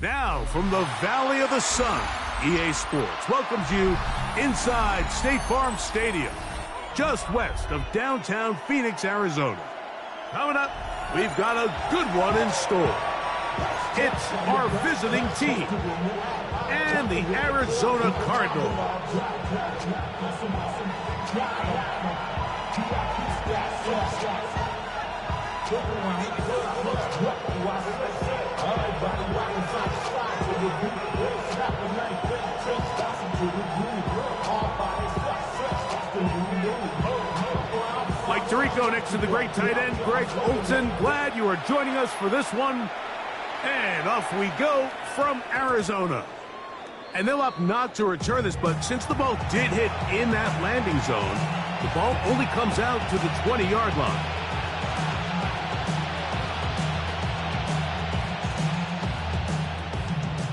Now, from the Valley of the Sun, EA Sports welcomes you inside State Farm Stadium, just west of downtown Phoenix, Arizona. Coming up, we've got a good one in store. It's our visiting team and the Arizona Cardinals. Mike Tirico next to the great tight end, Greg Olsen. Glad you are joining us for this one. And off we go from Arizona. And they'll opt not to return this, but since the ball did hit in that landing zone, the ball only comes out to the 20-yard line.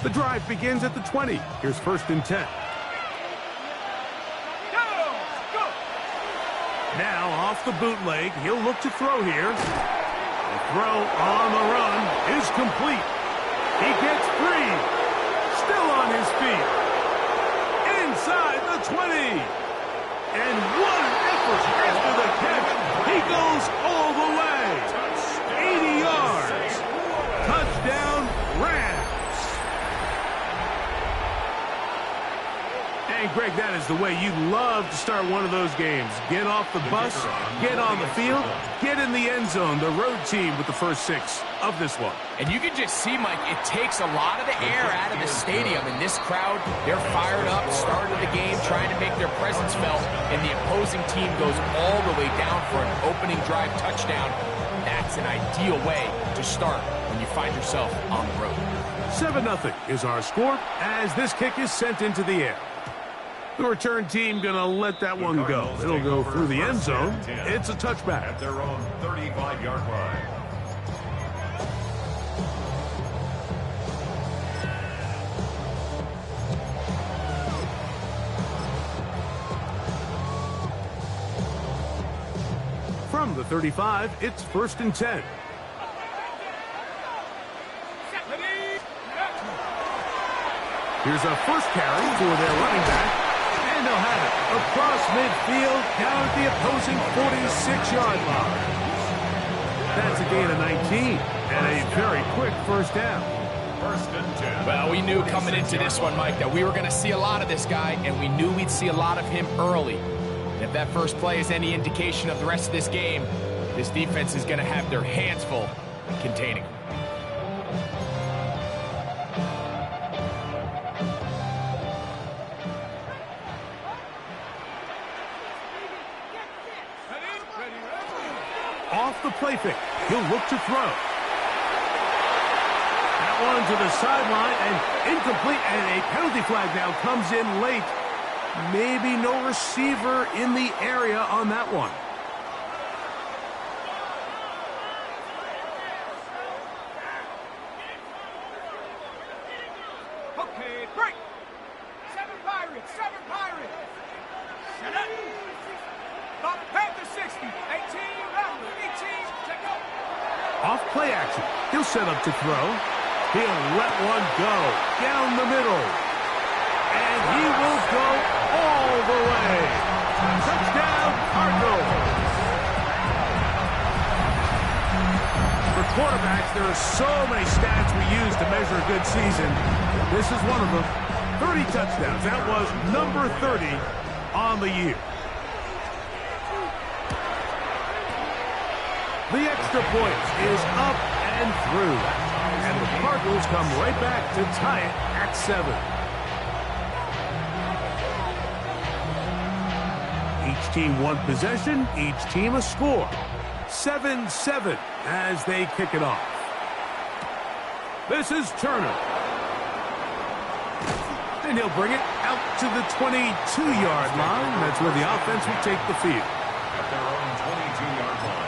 The drive begins at the 20. Here's 1st and 10. Now off the bootleg, he'll look to throw here. The throw on the run is complete. He gets free. Still on his feet. Inside the 20. And what an effort after the catch. He goes all the way. 80 yards. Touchdown, Rams. And Greg, that is the way you love to start one of those games. Get off the bus, get on the field, get in the end zone. The road team with the first 6 of this one. And you can just see, Mike, it takes a lot of the air out of the stadium. And this crowd, they're fired up, started the game, trying to make their presence felt. And the opposing team goes all the way down for an opening drive touchdown. That's an ideal way to start when you find yourself on the road. 7-0 is our score as this kick is sent into the air. The return team going to let that one go. It'll go through the end zone. It's a touchback. At their own 35-yard line. From the 35, it's 1st and 10. Here's a first carry for their running back. And they'll have it across midfield down at the opposing 46-yard line. That's a gain of 19 and a very quick first down. 1st and 10. Well, we knew coming into this one, Mike, that we were going to see a lot of this guy, and we knew we'd see a lot of him early. And if that first play is any indication of the rest of this game, this defense is going to have their hands full containing him. Off the play fake, he'll look to throw. That one to the sideline and incomplete, and a penalty flag now comes in late. Maybe no receiver in the area on that one. Okay, break. 7 Pirates, 7 Pirates. Set up. Stop Panther 60, 18, round 18, check out. Off play action, he'll set up to throw. He'll let one go down the middle. And he will go all the way. Touchdown, Cardinals. For quarterbacks, there are so many stats we use to measure a good season. This is one of them. 30 touchdowns. That was number 30 on the year. The extra point is up and through. And the Cardinals come right back to tie it at 7. Each team one possession, each team a score. 7-7 as they kick it off. This is Turner. And he'll bring it out to the 22-yard line. That's where the offense will take the field. At their own 22-yard line.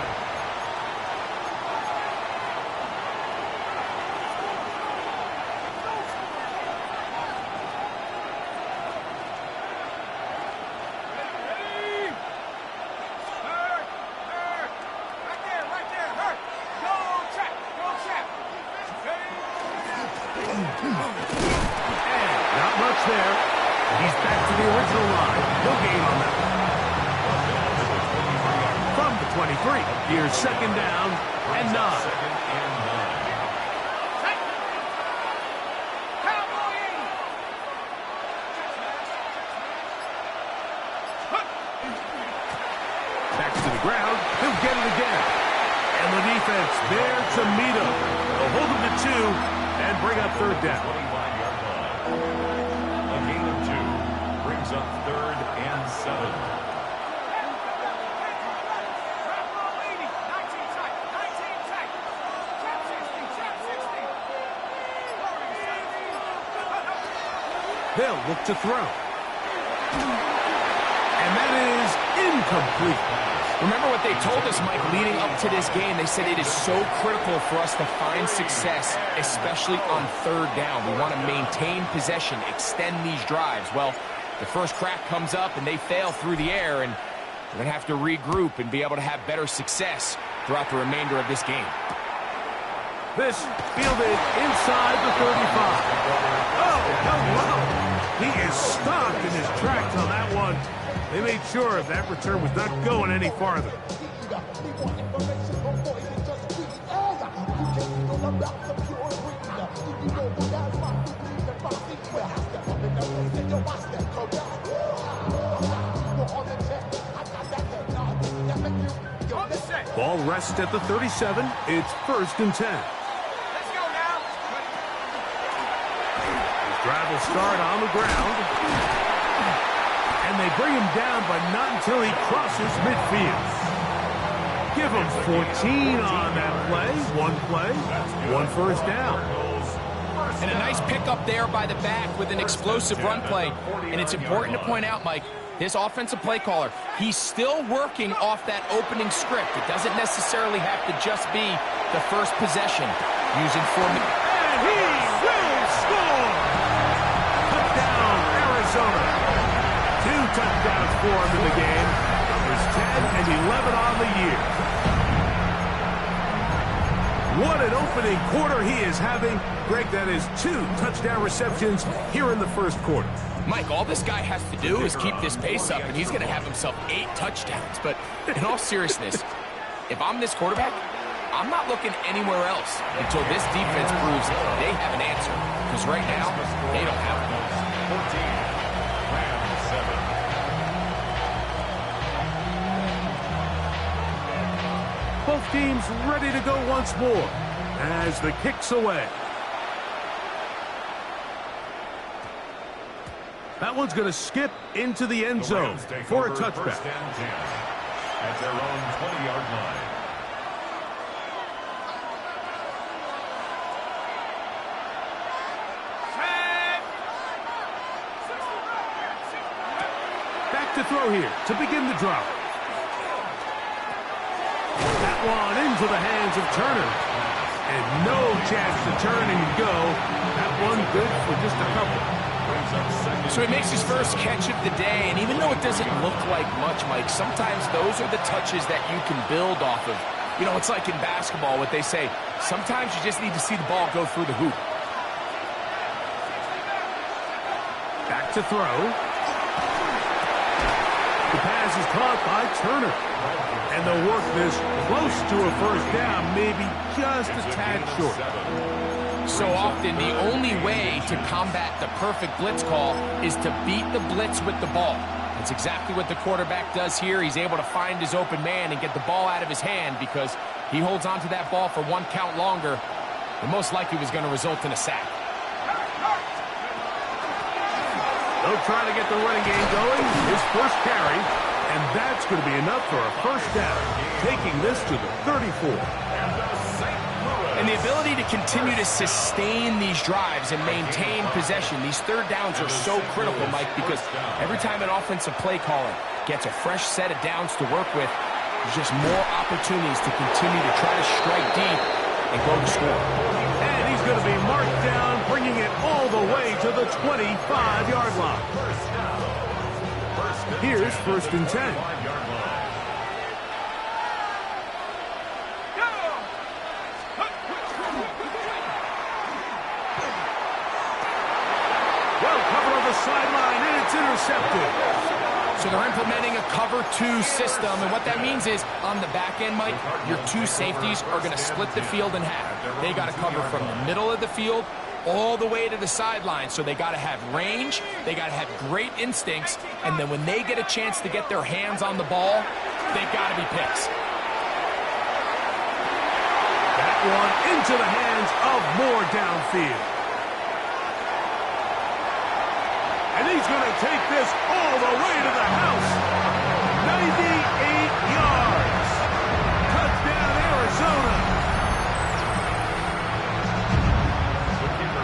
Right there, hurt. Go, check. there. He's back to the original line. No gain on that one. From the 23, here's second down and 9. Back to the ground. He'll get it again. And the defense there to meet him. They'll hold him to 2 and bring up third down. 25-yard line. A gain of 2 brings up third and 7. They'll look to throw. And that is incomplete. Remember what they told us, Mike, leading up to this game. They said it is so critical for us to find success, especially on third down. We want to maintain possession, extend these drives. Well, the first crack comes up and they fail through the air, and we're going to have to regroup and be able to have better success throughout the remainder of this game. This fielded inside the 35. Oh, no. He is stopped in his tracks on that one. They made sure that return was not going any farther. Ball rests at the 37. It's first and 10. Drive will start on the ground. And they bring him down, but not until he crosses midfield. Give him 14 on that play. One play, one first down. And a nice pickup there by the back with an explosive run play. And it's important to point out, Mike, this offensive play caller, he's still working off that opening script. It doesn't necessarily have to just be the first possession. Using formation. And he will score! Touchdown, Arizona. 2 touchdowns for him in the game. Numbers 10 and 11 on the year. What an opening quarter he is having. Greg, that is 2 touchdown receptions here in the first quarter. Mike, all this guy has to do is keep this pace up, and he's going to have himself 8 touchdowns. But in all seriousness, if I'm this quarterback, I'm not looking anywhere else until this defense proves they have an answer. Because right now, they don't have one. 14, Both teams ready to go once more as the kick's away. That one's going to skip into the end zone for a touchback. At their own 20-yard line. Back to throw here to begin the drive. That one into the hands of Turner. And no chance to turn and go. That one good for just a couple. So he makes his first catch of the day, and even though it doesn't look like much, Mike, sometimes those are the touches that you can build off of. You know, it's like in basketball, what they say, sometimes you just need to see the ball go through the hoop. Back to throw. The pass is caught by Turner. And they'll work this close to a first down, maybe just a tad short. So often, the only way to combat the perfect blitz call is to beat the blitz with the ball. That's exactly what the quarterback does here. He's able to find his open man and get the ball out of his hand because he holds on to that ball for 1 count longer. And most likely was going to result in a sack. They'll try to get the running game going. His first carry, and that's going to be enough for a first down, taking this to the 34. And the ability to continue to sustain these drives and maintain possession, these third downs are so critical, Mike, because every time an offensive play caller gets a fresh set of downs to work with, there's just more opportunities to continue to try to strike deep and go to score. And he's going to be marked down, bringing it all the way to the 25-yard line. Here's first and 10. sideline, and it's intercepted. So they're implementing a cover 2 system, and what that means is on the back end, Mike, your 2 safeties are going to split the field in half. They got to cover from the middle of the field all the way to the sideline, so they got to have range, they got to have great instincts, and then when they get a chance to get their hands on the ball, they got to be picks. That one into the hands of Moore downfield. And he's going to take this all the way to the house. 98 yards. Touchdown, Arizona.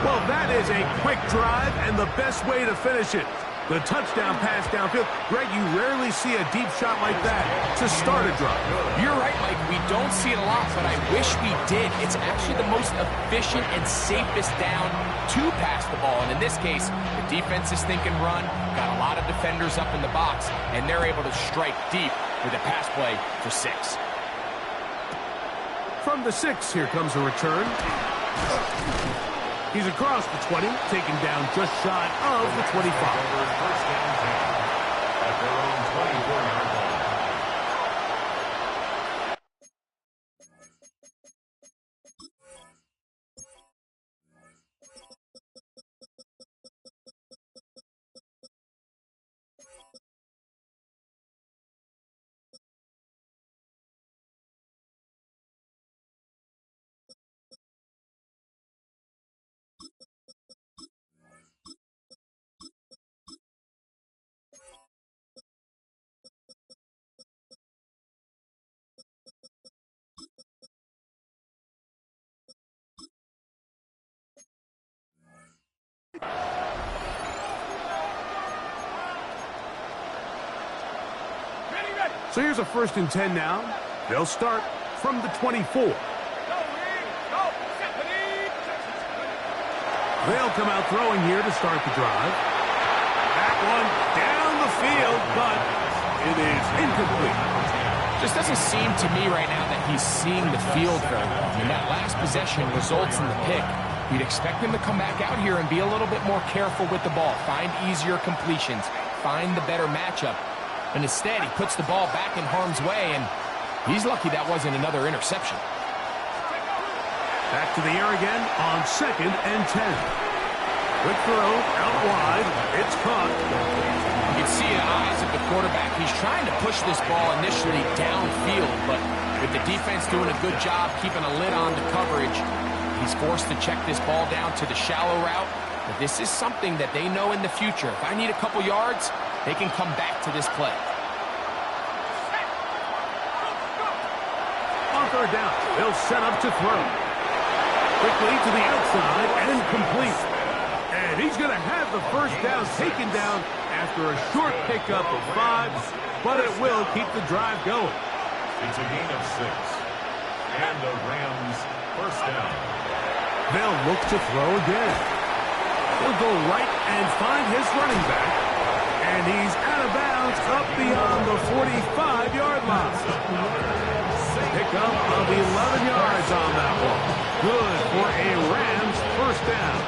Well, that is a quick drive and the best way to finish it. The touchdown pass downfield. Greg, you rarely see a deep shot like that to start a drive. You're right, Mike. We don't see it a lot, but I wish we did. It's actually the most efficient and safest down to pass the ball. And in this case, the defense is thinking run, got a lot of defenders up in the box, and they're able to strike deep with a pass play for 6. From the 6, here comes a return. He's across the 20, taken down just shy of the 25. First down 10 at their own 24-yard line. So here's a 1st and 10 now. They'll start from the 24. They'll come out throwing here to start the drive. That one down the field, but it is incomplete. Just doesn't seem to me right now that he's seeing the field very well. I mean, that last possession results in the pick. You'd expect him to come back out here and be a little bit more careful with the ball, find easier completions, find the better matchup. And instead, he puts the ball back in harm's way, and he's lucky that wasn't another interception. Back to the air again on 2nd and 10. Quick throw out wide. It's caught. You can see the eyes of the quarterback. He's trying to push this ball initially downfield, but with the defense doing a good job keeping a lid on the coverage, he's forced to check this ball down to the shallow route. But this is something that they know in the future. If I need a couple yards, they can come back to this play. On 3rd down, they'll set up to throw. Quickly to the outside and complete. And he's going to have the 1st down taken down after a short pickup of 5, but it will keep the drive going. It's a gain of 6. And the Rams 1st down. They'll look to throw again. He'll go right and find his running back. And he's out of bounds up beyond the 45-yard line. Pickup of 11 yards on that one. Good for a Rams 1st down.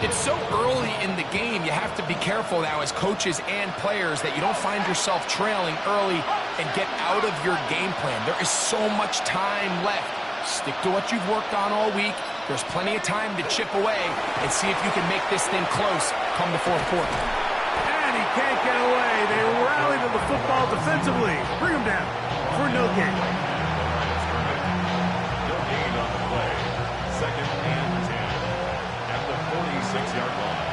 It's so early in the game, you have to be careful now as coaches and players that you don't find yourself trailing early and get out of your game plan. There is so much time left. Stick to what you've worked on all week. There's plenty of time to chip away and see if you can make this thing close come the 4th quarter. And he can't get away. They rally to the football defensively. Bring him down for no gain. No gain on the play. 2nd and 10 at the 46-yard line.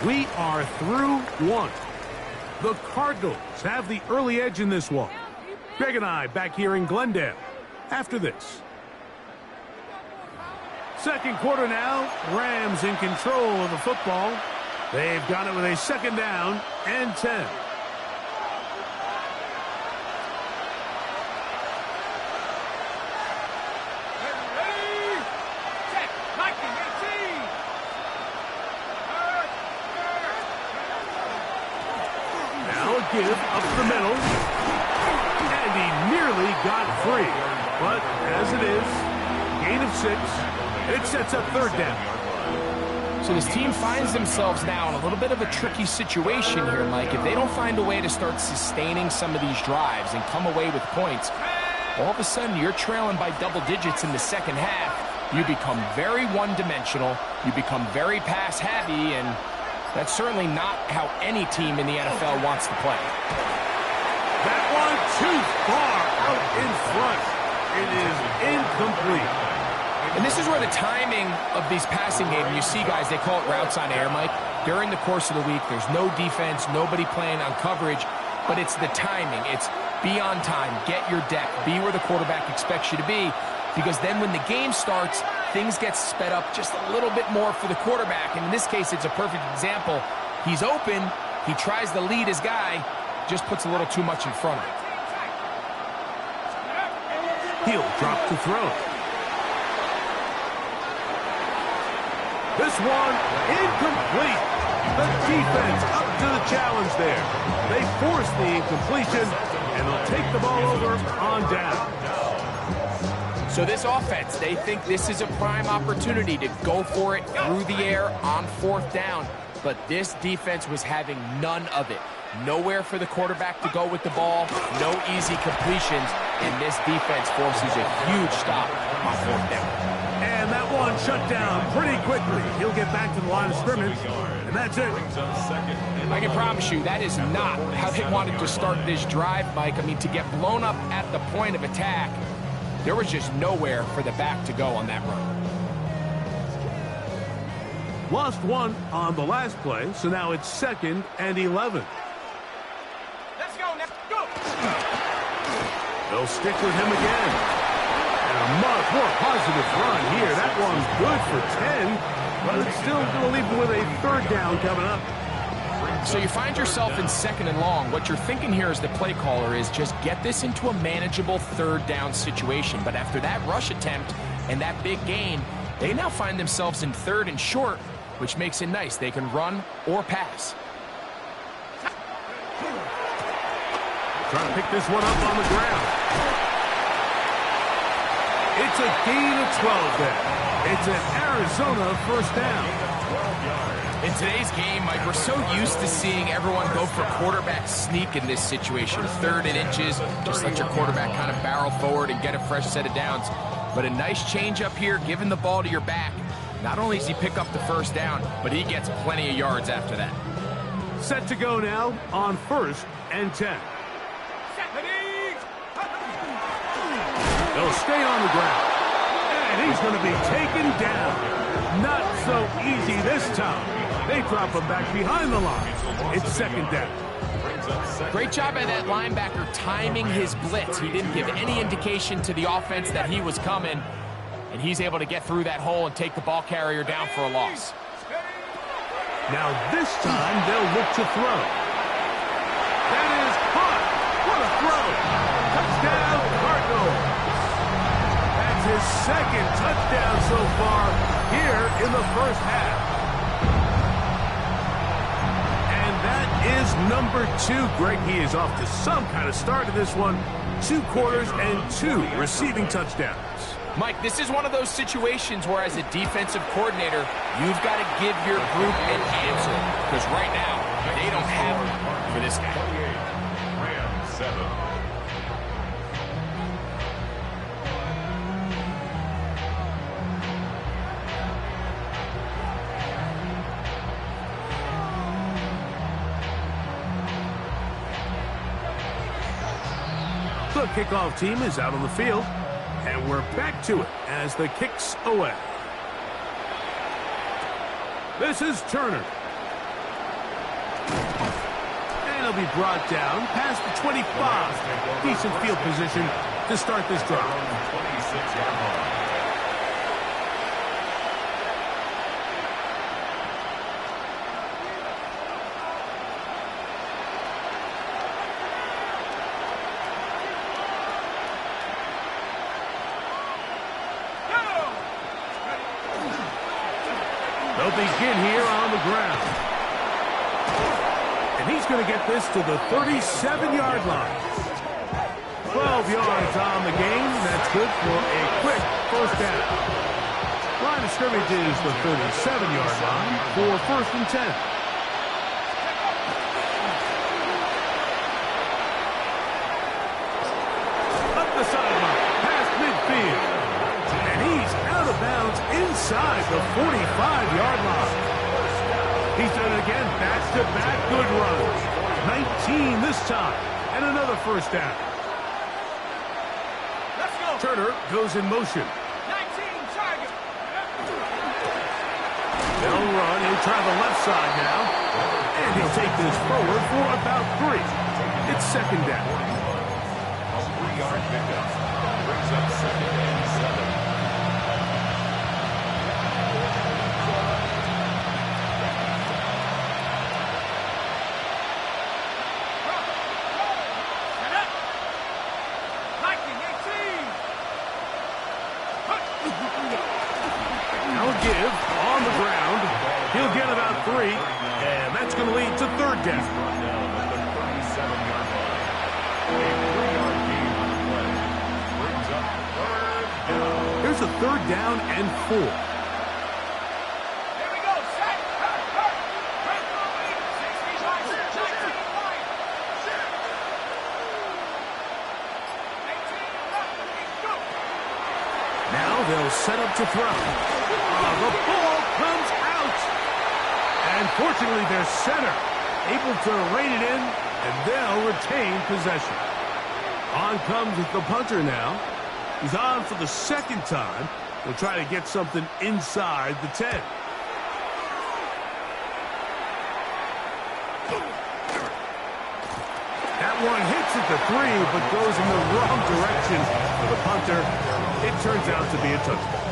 We are through 1. The Cardinals have the early edge in this one. Greg and I back here in Glendale after this. 2nd quarter now. Rams in control of the football. They've got it with a 2nd down and 10. Now a give up the middle. And he nearly got free. But as it is, gain of 6. It sets up third down. So this team finds themselves now in a little bit of a tricky situation here, Mike. If they don't find a way to start sustaining some of these drives and come away with points, all of a sudden you're trailing by double digits in the second half. You become very one-dimensional. You become very pass-heavy, and that's certainly not how any team in the NFL wants to play. That one too far out in front. It is incomplete. And this is where the timing of these passing games, you see guys, they call it routes on air, Mike. During the course of the week, there's no defense, nobody playing on coverage, but it's the timing. It's be on time, get your depth, be where the quarterback expects you to be, because then when the game starts, things get sped up just a little bit more for the quarterback. And in this case, it's a perfect example. He's open, he tries to lead his guy, just puts a little too much in front of him. He'll drop to throw. This one, incomplete. The defense up to the challenge there. They force the incompletion, and they'll take the ball over on down. So this offense, they think this is a prime opportunity to go for it through the air on fourth down. But this defense was having none of it. Nowhere for the quarterback to go with the ball, no easy completions, and this defense forces a huge stop on fourth down. And that one shut down pretty quickly. He'll get back to the line of scrimmage, and that's it. I can promise you that is not how they wanted to start this drive, Mike. I mean, to get blown up at the point of attack, there was just nowhere for the back to go on that run. Lost one on the last play, so now it's 2nd and 11. Let's go now. Go. They'll stick with him again. And a much more positive run here. That one's good for 10, but it's still going to leave him with a third down coming up. So you find yourself in 2nd and long. What you're thinking here as the play caller is just get this into a manageable third down situation. But after that rush attempt and that big gain, they now find themselves in 3rd and short, which makes it nice. They can run or pass. Trying to pick this one up on the ground. It's a gain of 12 there. It's an Arizona first down. In today's game, Mike, we're so used to seeing everyone go for quarterback sneak in this situation. 3rd and inches, just let your quarterback kind of barrel forward and get a fresh set of downs. But a nice change up here, giving the ball to your back. Not only does he pick up the first down, but he gets plenty of yards after that. Set to go now on 1st and 10. They'll stay on the ground. And he's going to be taken down. Not so easy this time. They drop him back behind the line. It's 2nd down. Great job by that linebacker timing his blitz. He didn't give any indication to the offense that he was coming. And he's able to get through that hole and take the ball carrier down for a loss. Now this time they'll look to throw. That is caught. What a throw. Touchdown Cardinals. That's his 2nd touchdown so far here in the first half. And that is number 2. Greg, he is off to some kind of start to this one. 2 quarters and 2 receiving touchdowns. Mike, this is one of those situations where as a defensive coordinator, you've got to give your group an answer. Because right now, they don't have it for this guy. Rams 7. The kickoff team is out on the field, and we're back to it as the kick's away. This is Turner. And he'll be brought down past the 25. Decent field position to start this drive. 26-yard line. They'll begin here on the ground. And he's going to get this to the 37-yard line. 12 yards on the game. That's good for a quick first down. Line of of scrimmage is the 37-yard line for 1st and 10. Up the sideline, past midfield. And he's out of bounds inside the 45-yard line. He's done it again, back-to-back good runs. 19 this time, and another first down. Let's go. Turner goes in motion. 19 target. They'll run. He'll try the left side now. And he'll take this forward for about 3. It's 2nd down. A 3-yard pickup. Brings up 2nd and 7. Give on the ground. He'll get about 3, and that's going to lead to 3rd down. Brought down at the 37-yard line. A 3-yard gain on the play. Brings up 3rd down. Here's a 3rd down and 4. Here we go. Set. Hurt. Break the lead. 65, 19 wide. 18 left. Go. Now they'll set up to throw. The ball comes out. And fortunately, their center able to rein it in, and they'll retain possession. On comes the punter now. He's on for the 2nd time. He'll try to get something inside the 10. That one hits at the 3, but goes in the wrong direction for the punter. It turns out to be a touchdown.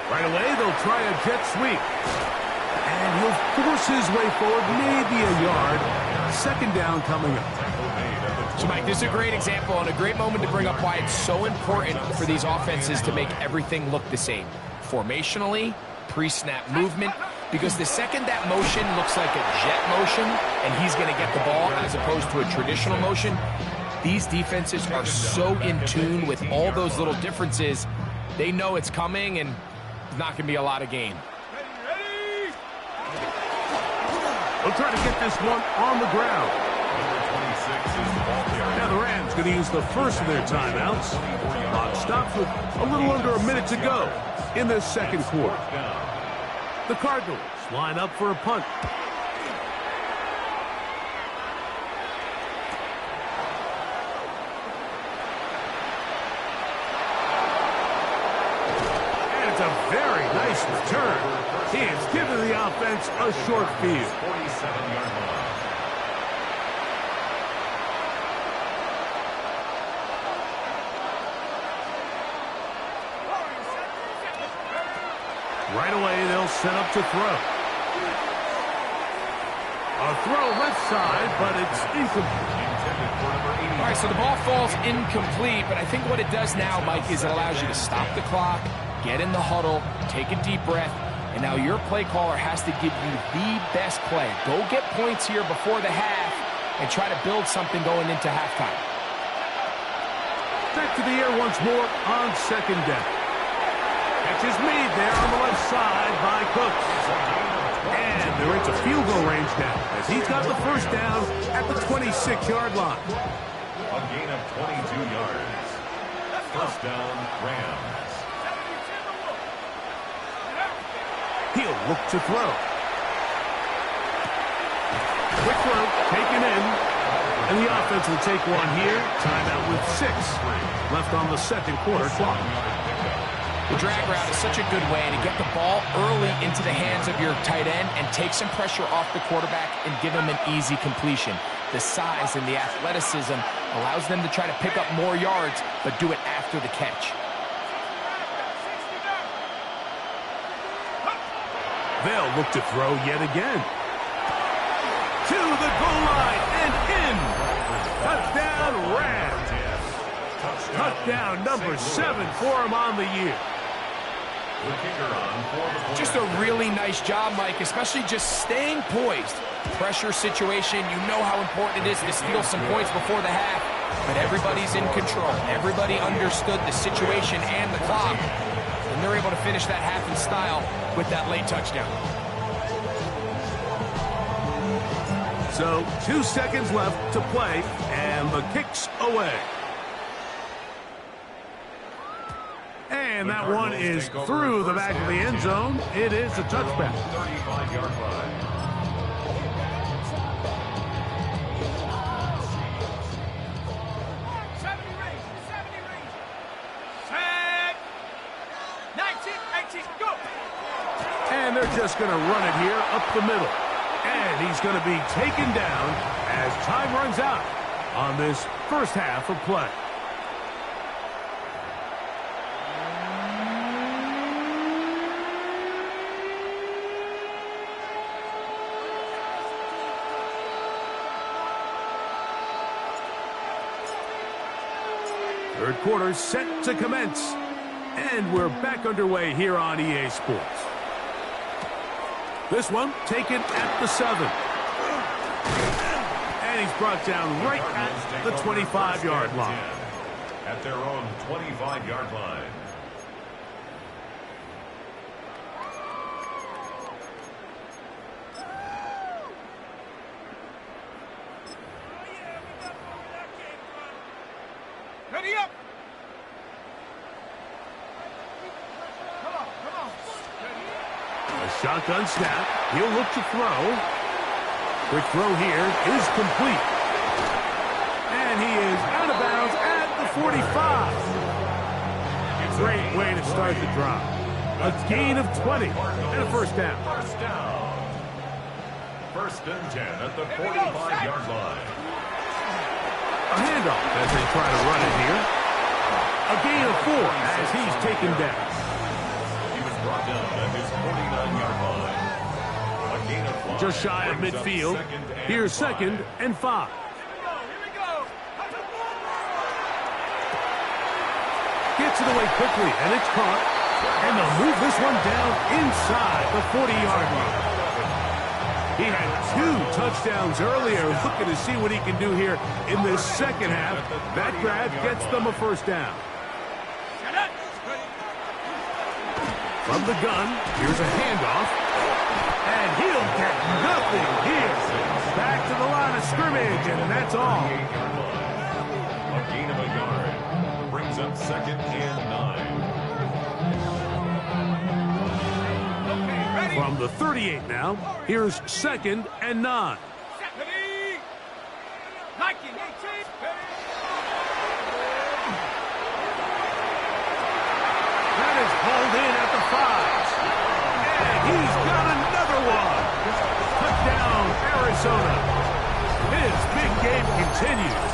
Right away, they'll try a jet sweep. And he'll force his way forward, maybe a yard. 2nd down coming up. So, Mike, this is a great example and a great moment to bring up why it's so important for these offenses to make everything look the same. Formationally, pre-snap movement, because the second that motion looks like a jet motion and he's going to get the ball as opposed to a traditional motion, these defenses are so in tune with all those little differences. They know it's coming, and there's not going to be a lot of gain. Ready. They'll try to get this one on the ground. Number 26 is the ball carrier. Now the Rams going to use the first of their timeouts. Clock stops with a little under a minute to go in this 2nd quarter. The Cardinals line up for a punt. Very nice return. He has given the offense a short field. 47-yard line. Right away, they'll set up to throw. A throw left side, but it's incomplete. All right, so the ball falls incomplete, but I think what it does now, Mike, is it allows you to stop the clock, get in the huddle, take a deep breath, and now your play caller has to give you the best play. Go get points here before the half and try to build something going into halftime. Back to the air once more on 2nd down. Catch is made there on the left side by Cooks. And they're into field goal range now as he's got the first down at the 26-yard line. A gain of 22 yards. First down, Rams. He'll look to throw. Quick throw, taken in. And the offense will take one here. Timeout with 6 left on the 2nd quarter clock. The drag route is such a good way to get the ball early into the hands of your tight end and take some pressure off the quarterback and give him an easy completion. The size and the athleticism allows them to try to pick up more yards, but do it after the catch. They'll look to throw yet again. To the goal line and in. Touchdown, Rams. Touchdown number 7 for him on the year. The kicker on for the point. Just a really nice job, Mike, especially just staying poised. Pressure situation, you know how important it is to steal some points before the half, but everybody's in control. Everybody understood the situation and the clock, and they're able to finish that half in style with that late touchdown. So 2 seconds left to play, and the kick's away. And that one is through the back of the end zone. It is a touchback. 35-yard line. Set. 19, 18, go. And they're just going to run it here up the middle. And he's going to be taken down as time runs out on this first half of play. Third quarter set to commence. And we're back underway here on EA Sports. This one taken at the 7. And he's brought down right at the 25-yard line. At their own 25-yard line. Ready up. Come on, come on. A shotgun snap. He'll look to throw. Quick throw here is complete. And he is out of bounds at the 45. Great way to start the drive. A gain of 20 and a first down. First down. First and 10 at the 45-yard line. A handoff as they try to run it here. A gain of 4 as he's taken down. He was brought down at his 49-yard line. A gain of 5. Just shy of Brings up midfield. second and Here's 5. second and 5. Here we go. Gets it away quickly, and it's caught. And they'll move this one down inside the 40-yard line. He had 2 touchdowns earlier, looking to see what he can do here in this second half. That grab gets them a first down. From the gun, here's a handoff. And he'll get nothing here. Back to the line of scrimmage, and that's all. 48-yard line. A gain of a yard. Brings up second and 9. From the 38 now, here's second and 9. Ready. Nike, 18. That is hauled in at the 5. And he's got another one. Touchdown, Arizona. His big game continues.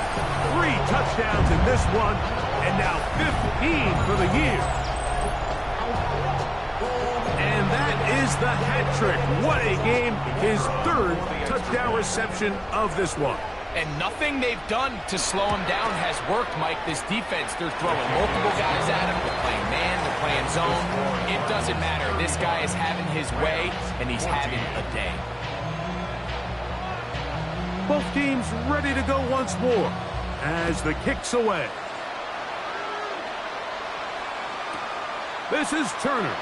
3 touchdowns in this one, and now 15 for the year. And that is the hat trick. What a game. His 3rd touchdown reception of this one. And nothing they've done to slow him down has worked, Mike. This defense, they're throwing multiple guys at him. They're playing man, they're playing zone. It doesn't matter. This guy is having his way, and he's having a day. Both teams ready to go once more as the kick's away. This is Turner.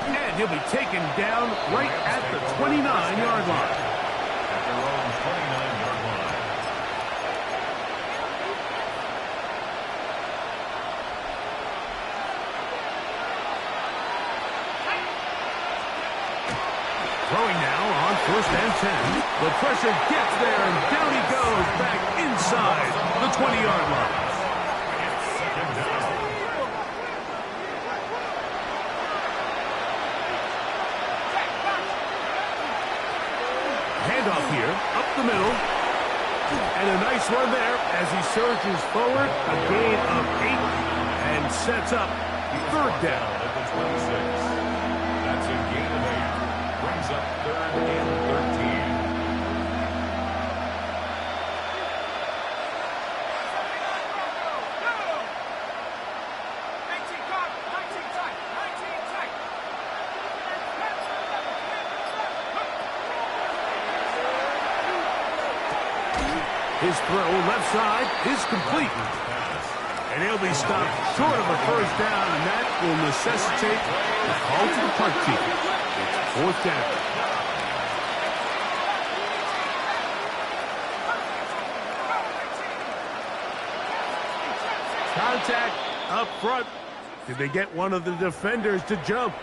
And he'll be taken down right at the 29-yard line. At their own 29-yard line. Throwing now on first and 10. The pressure gets there, and down he goes back inside the 20-yard line. Second down. Handoff here, up the middle. And a nice run there as he surges forward. A gain of 8 and sets up 3rd down. At the 26. That's a gain of 8. Brings up 3rd and 13. His throw left side is complete. And he'll be stopped short of a first down, and that will necessitate a call to the punt team. It's fourth down. Contact up front. Did they get one of the defenders to jump?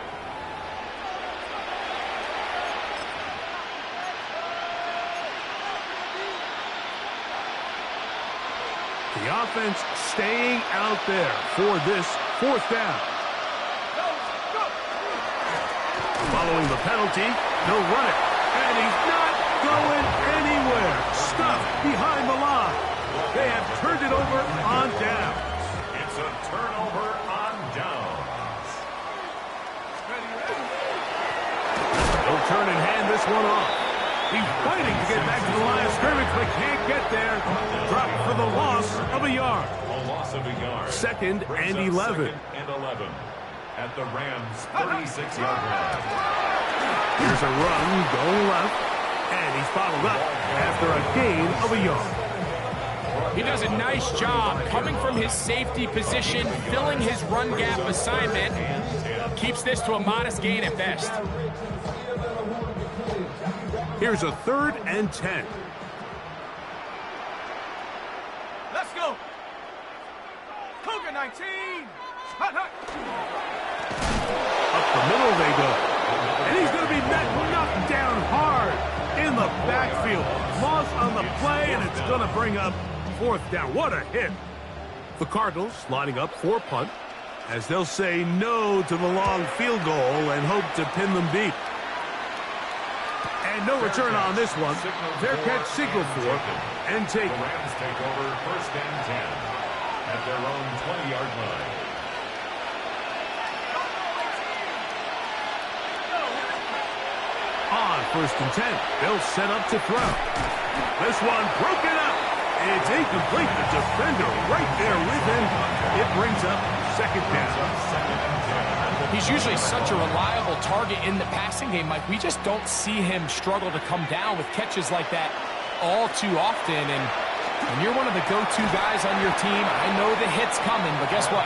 The offense staying out there for this fourth down. Following the penalty, he'll run it. And he's not going anywhere. Stuffed behind the line. They have turned it over on downs. It's a turnover on downs. He'll turn and hand this one off. He's fighting to get back to the line of scrimmage, but can't get there. Dropped for the loss of a yard. A loss of a yard. Second and 11. Second and 11 at the Rams' 36-yard line. Here's a run going left, and he's followed up after a gain of a yard. He does a nice job coming from his safety position, filling his run gap assignment. Keeps this to a modest gain at best. Here's a 3rd and 10. Let's go. Cougar 19. Hut, hut. Up the middle they go. And he's going to be knocked down hard in the backfield. Loss on the play, and it's going to bring up fourth down. What a hit. The Cardinals lining up for punt, as they'll say no to the long field goal and hope to pin them deep. And no return on this one. Fair catch signal for and take. The Rams take over 1st and 10 at their own 20-yard line. On 1st and 10, they'll set up to throw. This one broken up. It's incomplete. The defender right there with him. It brings up 2nd down. He's usually such a reliable target in the passing game, Mike. We just don't see him struggle to come down with catches like that all too often. And when you're one of the go-to guys on your team, I know the hit's coming, but guess what?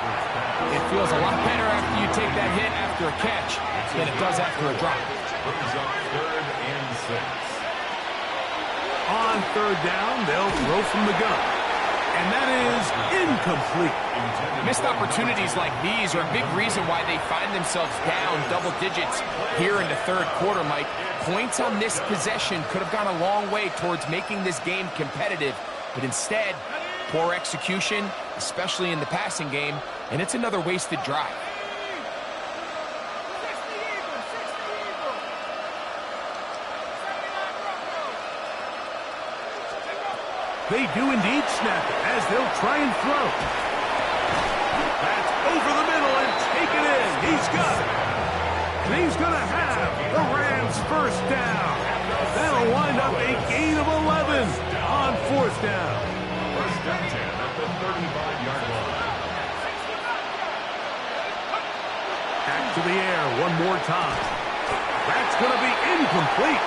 It feels a lot better after you take that hit after a catch than it does after a drop. Brings up 3rd and 6. On 3rd down, they'll throw from the gun. And that is incomplete. Missed opportunities like these are a big reason why they find themselves down double digits here in the 3rd quarter, Mike. Points on this possession could have gone a long way towards making this game competitive, but instead, poor execution, especially in the passing game, and it's another wasted drive. They do indeed snap it as they'll try and throw. That's over the middle and take it in. He's got it. And he's going to have the Rams' 1st down. That'll wind up a gain of 11 on 4th down. 1st and 10 at the 35-yard line. Back to the air one more time. That's going to be incomplete.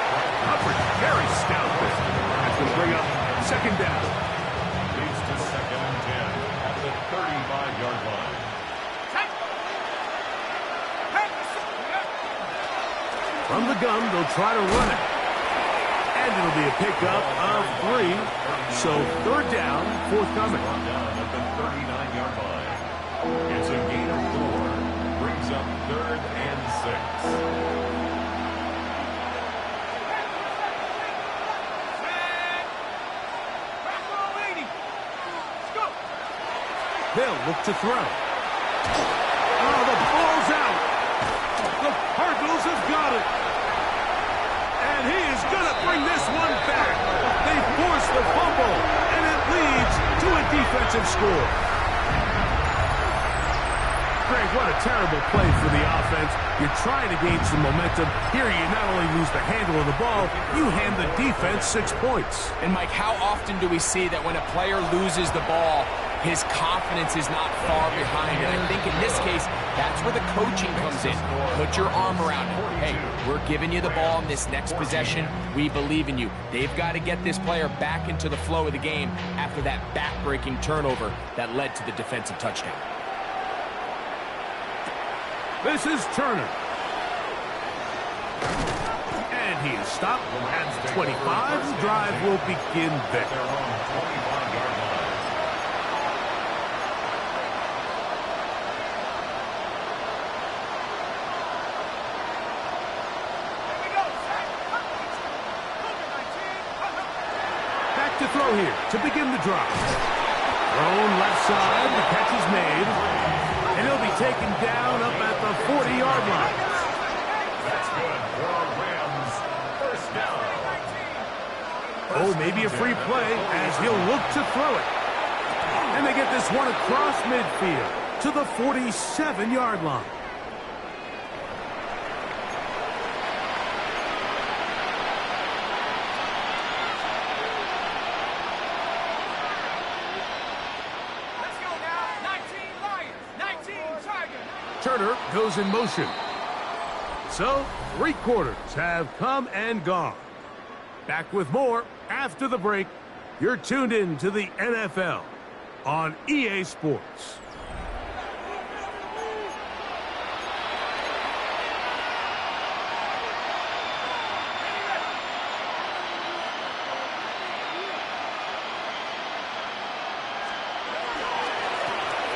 Coverage very stout there. That's going to bring up 2nd down. Leads to 2nd and 10 at the 35-yard line. From the gun, they'll try to run it. And it'll be a pickup of 3. So 3rd down, forthcoming. Down at the 39-yard line. It's a gain of 4. Brings up 3rd and 6. They'll look to throw. Oh, the ball's out. The Cardinals have got it. And he is going to bring this one back. They force the fumble, and it leads to a defensive score. Greg, what a terrible play for the offense. You're trying to gain some momentum. Here you not only lose the handle of the ball, you hand the defense 6 points. And Mike, how often do we see that when a player loses the ball, his confidence is not far behind. And I think in this case, that's where the coaching comes in. Put your arm around him. Hey, we're giving you the ball in this next possession. We believe in you. They've got to get this player back into the flow of the game after that back-breaking turnover that led to the defensive touchdown. This is Turner. And he is stopped at the 25. The drive will begin there. They're on the 25-yard line. Back to throw here to begin the drive. Thrown left side. The catch is made. And he'll be taken down up at the 40-yard line. That's good for Rams. First down. Oh, maybe a free play as he'll look to throw it. And they get this one across midfield to the 47-yard line. Let's go now. 19 Lions, 19 Tigers. Turner goes in motion. So, 3 quarters have come and gone. Back with more after the break. You're tuned in to the NFL on EA Sports.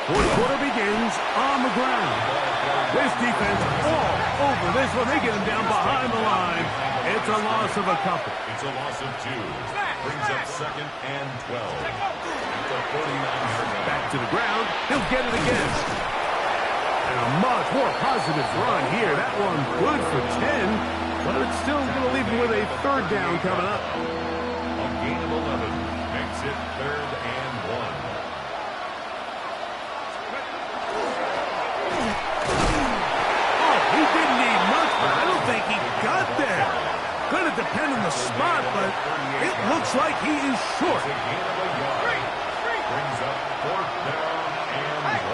Fourth quarter begins on the ground. This defense all over this one. They get him down behind the line. It's a loss of a couple. It's a loss of 2. Brings up 2nd and 12. At the 49-yard line. Back to the ground. He'll get it again. And a much more positive run here. That one good for 10, but it's still going to leave him with a 3rd down coming up. A gain of 11 makes it 3rd and 1. He didn't need much, but I don't think he got there. Going to depend on the spot, but it looks like he is short. It's a gain of a yard. Brings up 4th down and 1.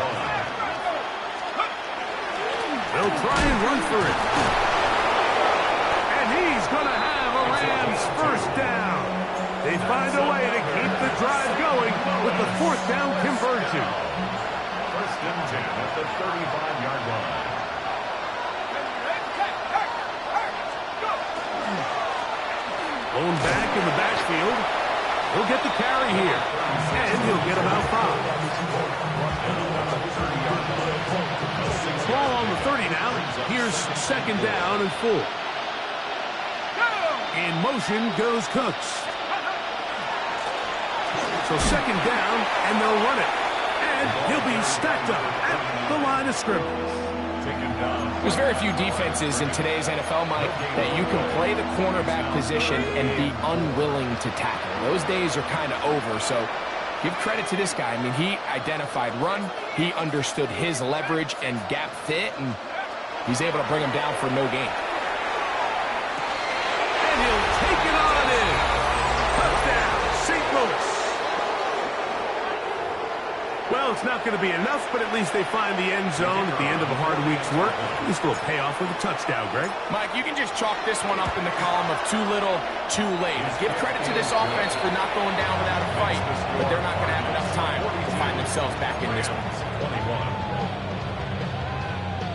They'll try and run for it. And he's going to have a Rams 1st down. They find a way to keep the drive going with the 4th down conversion. 1st and 10 at the 35-yard line. Blown back in the backfield. He'll get the carry here. And he'll get about 5. Ball on the 30 now. Here's 2nd down and 4. In motion goes Cooks. So 2nd down, and they'll run it. And he'll be stacked up at the line of scrimmage. There's very few defenses in today's NFL, Mike, that you can play the cornerback position and be unwilling to tackle. Those days are kind of over, so give credit to this guy. I mean, he identified run, he understood his leverage and gap fit, and he's able to bring him down for no gain. And he'll take it on in. Touchdown, St. Louis. Well, it's not going to be enough, but at least they find the end zone at the end of a hard week's work. At least they'll pay off with a touchdown, Greg. Mike, you can just chalk this one up in the column of too little, too late. Give credit to this offense for not going down without a fight, but they're not going to have enough time to find themselves back in this one.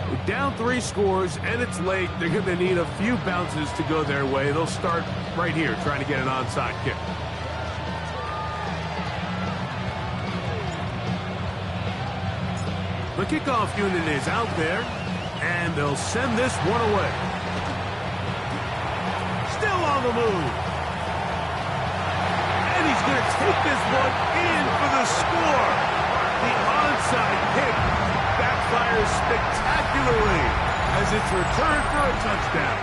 We're down 3 scores, and it's late. They're going to need a few bounces to go their way. They'll start right here trying to get an onside kick. The kickoff unit is out there, and they'll send this one away. Still on the move. And he's going to take this one in for the score. The onside kick backfires spectacularly as it's returned for a touchdown.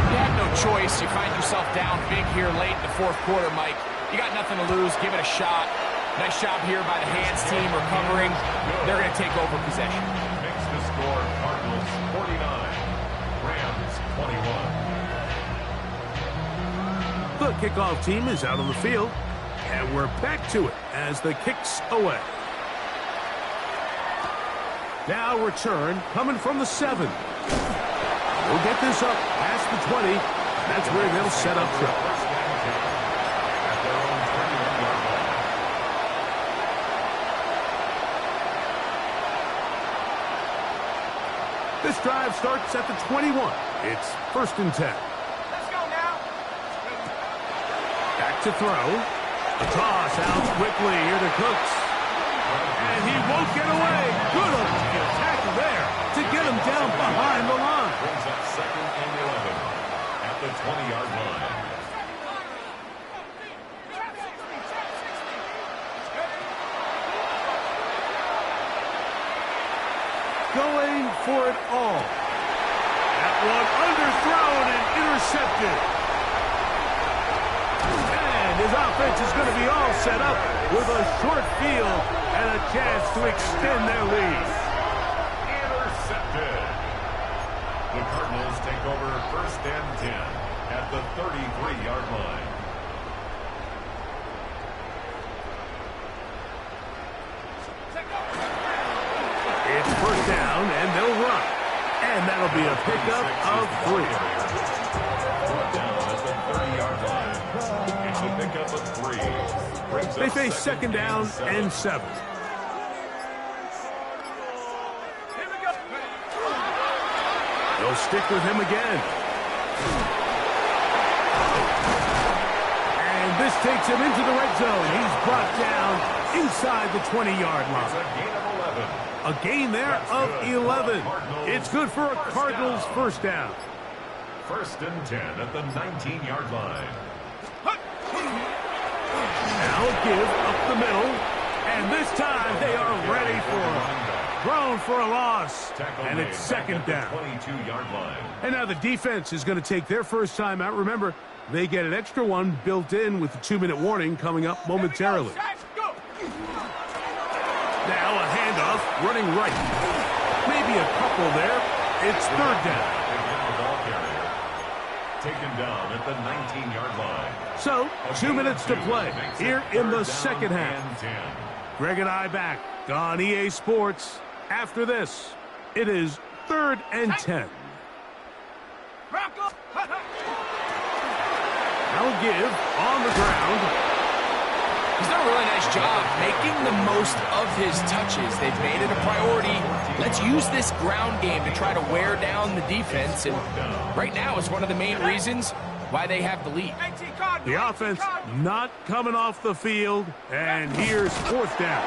You had no choice. You find yourself down big here late in the 4th quarter, Mike. You got nothing to lose. Give it a shot. Nice job here by the hands team recovering. They're going to take over possession. Makes the score Cardinals 49, Rams 21. The kickoff team is out on the field, and we're back to it as the kick's away. Now return coming from the 7. We'll get this up past the 20. That's where they'll set up shop. This drive starts at the 21. It's 1st and 10. Let's go now. Back to throw. A toss out quickly here to Cooks. And he won't get away. Good tackle there to get him down behind the line. Brings up 2nd and 11 at the 20-yard line. Going for it all. That one underthrown and intercepted. And his offense is going to be all set up with a short field and a chance to extend their lead. Intercepted. The Cardinals take over 1st and 10 at the 33-yard line. It's 1st down, and they'll run. And that'll be a pickup of 3. Down at the 30-yard line. It's a pickup of 3. Brings They up face 2nd down and 7. Here we go. They'll stick with him again. And this takes him into the red zone. He's brought down inside the 20-yard It's line. a gain of 11. A gain there of 11. It's good for a Cardinals 1st down. 1st and 10 at the 19-yard line. Now a give up the middle. And this time they are ready for him. Thrown for a loss. And it's 2nd down. 22-yard line. And now the defense is going to take their first time out. Remember, they get an extra one built in with the 2-minute warning coming up momentarily. Now a handoff running right. Maybe a couple there. It's 3rd down. Again, the ball carrier. Taken down at the 19-yard line. So, 2 minutes to play here in the 2nd half. Greg and I back on EA Sports. After this, it is 3rd and 10. Now give on the ground. He's done a really nice job making the most of his touches. They've made it a priority. Let's use this ground game to try to wear down the defense. And right now is one of the main reasons why they have the lead. The offense not coming off the field. And here's 4th down.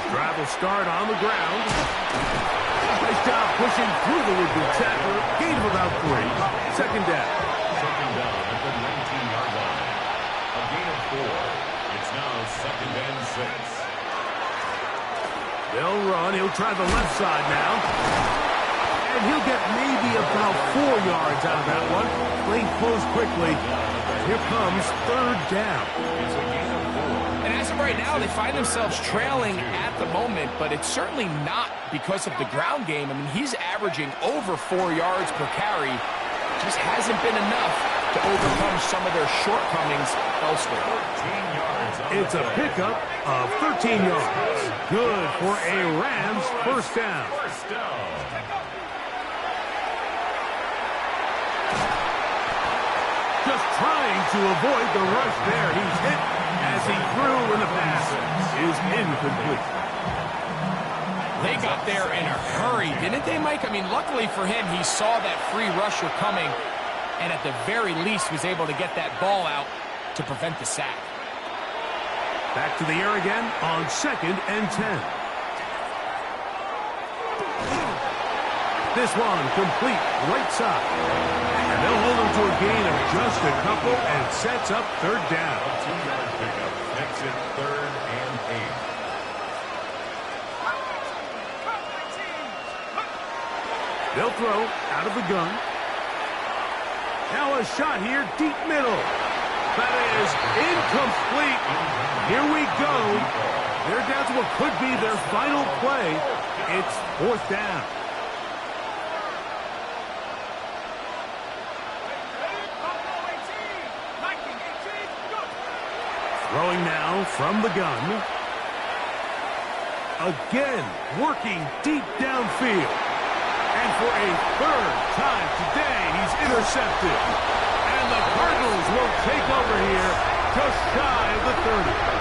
Drive will start on the ground. Nice job pushing through the would-be tackler. Gain of about 3. 2nd down. 2nd down at the 19-yard line. A gain of 4. It's now 2nd and 6. They'll run. He'll try the left side now. And he'll get maybe about 4 yards out of that one. Lane closed quickly. Here comes 3rd down. It's a gain of 4. And as of right now, they find themselves trailing at the moment, but it's certainly not because of the ground game. I mean, he's averaging over 4 yards per carry. Just hasn't been enough to overcome some of their shortcomings elsewhere. 13 yards. It's a pickup of 13 yards. Good for a Rams 1st down. 1st down. Just trying to avoid the rush there. He's hit as he threw and the pass is incomplete. They got there in a hurry, didn't they, Mike? I mean, luckily for him, he saw that free rusher coming and at the very least was able to get that ball out to prevent the sack. Back to the air again on 2nd and 10. This one complete right side. And they'll hold him to a gain of just a couple and sets up 3rd down. A 2-yard pickup makes it 3rd and 8. They'll throw out of the gun. Now a shot here, deep middle. That is incomplete. Here we go. They're down to what could be their final play. It's 4th down. Throwing now from the gun. Again, working deep downfield. And for a 3rd time today, he's intercepted. And the Cardinals will take over here just shy of the 30.